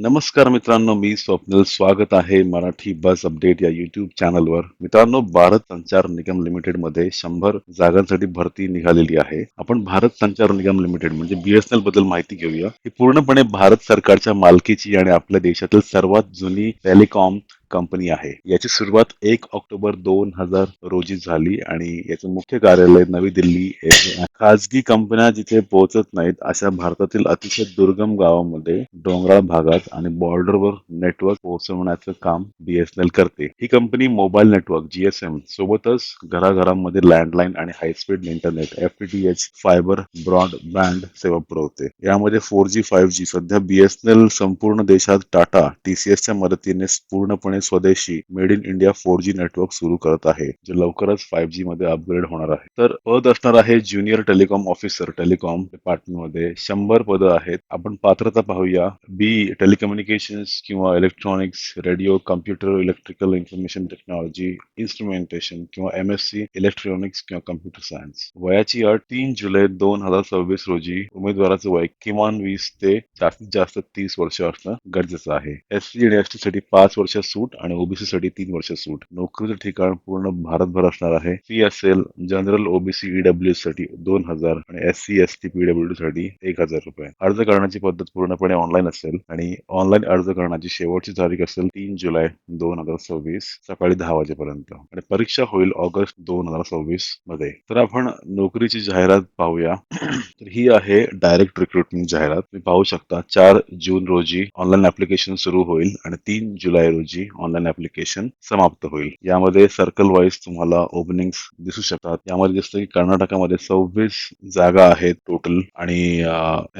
नमस्कार मित्रांनो, मी स्वप्नील. स्वागत आहे मराठी बस अपडेट या युट्यूब चॅनलवर. मित्रांनो, भारत संचार निगम लिमिटेड मध्ये 100 जागांसाठी भरती निघालेली आहे. आपण भारत संचार निगम लिमिटेड म्हणजे BSNL बद्दल माहिती घेऊया. ही पूर्णपणे भारत सरकारच्या मालकीची आणि आपल्या देशातील सर्वात जुनी टेलिकॉम कंपनी आहे. याची सुरुवात 1 ऑक्टोबर 2000 रोजी झाली आणि याचं मुख्य कार्यालय नवी दिल्ली येथे आहे. खाजगी कंपन्या जिथे पोहोचत नाहीत अशा भारतातील अतिशय दुर्गम गावामध्ये, डोंगराळ भागात आणि बॉर्डरवर नेटवर्क पोहोचवण्याचं काम BSNL करते. ही कंपनी मोबाईल नेटवर्क GSM सोबतच घराघरांमध्ये लँडलाईन आणि high speed internet FTTH fibre broadband सेवा पुरवते. यामध्ये 4G 5G सध्या BSNL संपूर्ण देशात टाटा TCS च्या मदतीने पूर्णपणे स्वदेशी made in India 4G network सुरू करत आहे, जे लवकरच 5G मध्ये अपग्रेड होणार आहे. तर पद असणार आहे ज्युनियर टेलिकॉम ऑफिसर. टेलिकॉम डिपार्टमेंटमध्ये 100 पदं आहेत. आपण पात्रता पाहूया. टेलिकम्युनिकेशन्स किंवा electronics, radio, computer, electrical information technology, instrumentation किंवा MSc इलेक्ट्रॉनिक्स किंवा कम्प्युटर सायन्स. वयाची अट 3 जुलै 2026 रोजी उमेदवाराचं वय किमान 20 ते जास्तीत जास्त 30 वर्ष असणं गरजेचं आहे. SC आणि ST साठी 5 वर्ष सूट आणि OBC साठी 3 वर्ष सूट. नोकरीचं ठिकाण पूर्ण भारतभर असणार आहे. फी असेल जनरल OBC EWS साठी 2000 आणि SC ST PWD साठी 1000 रुपये. अर्ज करण्याची पद्धत पूर्णपणे ऑनलाईन असेल आणि ऑनलाईन अर्ज करण्याची शेवटची तारीख असेल 3 जुलै 2026 सकाळी 10 वाजेपर्यंत आणि परीक्षा होईल ऑगस्ट 2026 मध्ये. तर आपण नोकरीची जाहिरात पाहूया. तर ही आहे डायरेक्ट रिक्रुटमेंट जाहिरात. तुम्ही पाहू शकता 4 जून रोजी ऑनलाईन ऍप्लिकेशन सुरू होईल आणि 3 जुलै रोजी ऑनलाईन ऍप्लिकेशन समाप्त होईल. यामध्ये सर्कल वाईज तुम्हाला ओपनिंग्स दिसू शकतात. यामध्ये दिसतं की कर्नाटकामध्ये 26 जागा आहेत टोटल आणि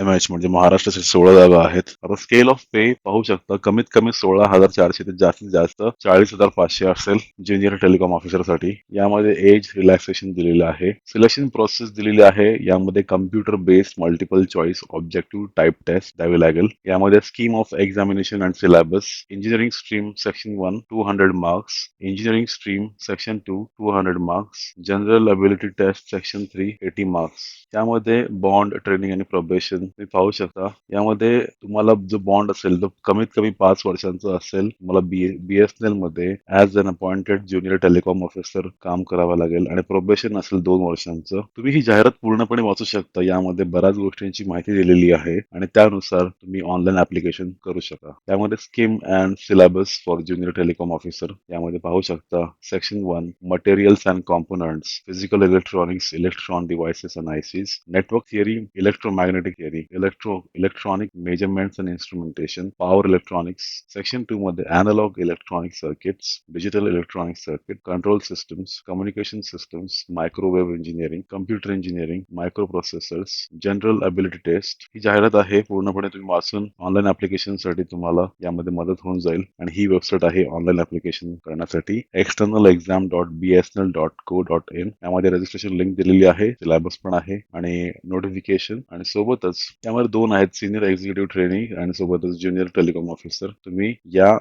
MH म्हणजे महाराष्ट्रासाठी 16 जागा आहेत. आता स्केल ऑफ पे पाहू शकता. कमीत कमी 16,400 ते जास्तीत जास्त 40,500 असेल ज्युनियर टेलिकॉम ऑफिसर साठी. यामध्ये एज रिलॅक्सेशन दिलेलं आहे. सिलेक्शन प्रोसेस दिलेली आहे. यामध्ये computer based multiple choice objective type test द्यावी लागेल. यामध्ये scheme of examination and syllabus. Engineering stream section 1 200 marks, engineering stream section 2 200 marks, general ability test section 3 80 marks. यामध्ये बॉन्ड ट्रेनिंग आणि प्रोबेशन तुम्ही पाहू शकता. यामध्ये तुम्हाला जो बॉन्ड असेल तो कमीत कमी 5 वर्षांचा असेल. तुम्हाला BSNL मध्ये as an appointed junior telecom officer काम करावं लागेल आणि प्रोबेशन असेल 2 वर्षांचं. तुम्ही ही जाहिरात पूर्णपणे वाचू शकता. यामध्ये बऱ्याच गोष्टींची माहिती दिलेली आहे आणि त्यानुसार तुम्ही ऑनलाईन ऍप्लिकेशन करू शकता. त्यामध्ये scheme and syllabus for junior telecom officer यामध्ये पाहू शकता. Section 1 materials and components, physical electronics, electron devices and ICs, network theory, electromagnetic theory, electronic measurements and instrumentation, power electronics. Section 2 मध्ये analogue electronic circuits, digital electronic circuit, control systems, communication systems, microwave engineering, computer engineering, microprocessors, general ability test. ही जाहिरात आहे. पूर्णपणे तुम्ही वाचून online application साठी तुम्हाला यामध्ये मदत होऊन जाईल आणि ही वेबसाईट आहे ऑनलाईन ऍप्लिकेशन करण्यासाठी externalexam.bsnl.co.in. यामध्ये रजिस्ट्रेशन लिंक दिलेली आहे. सिलेबस पण आहे आणि नोटिफिकेशन आणि सोबतच त्यामध्ये 2 आहेत, सिनियर एक्झिक्युटिव्ह ट्रेनिंग आणि सोबतच ज्युनियर टेलिकॉम ऑफिसर. तुम्ही या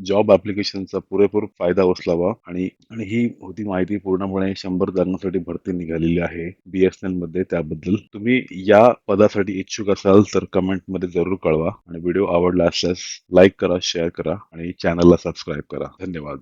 जॉब ऍप्लिकेशनचा पुरेपूर फायदा उचलावा आणि ही होती माहिती. पूर्णपणे 100 जागांसाठी भरती निघालेली आहे BSNL मध्ये. त्याबद्दल तुम्ही या पदासाठी इच्छुक असाल तर कमेंट मध्ये जरूर कळवा आणि व्हिडिओ आवडला असल्यास लाईक करा, शेअर करा आणि चॅनलला सबस्क्राईब करा. धन्यवाद.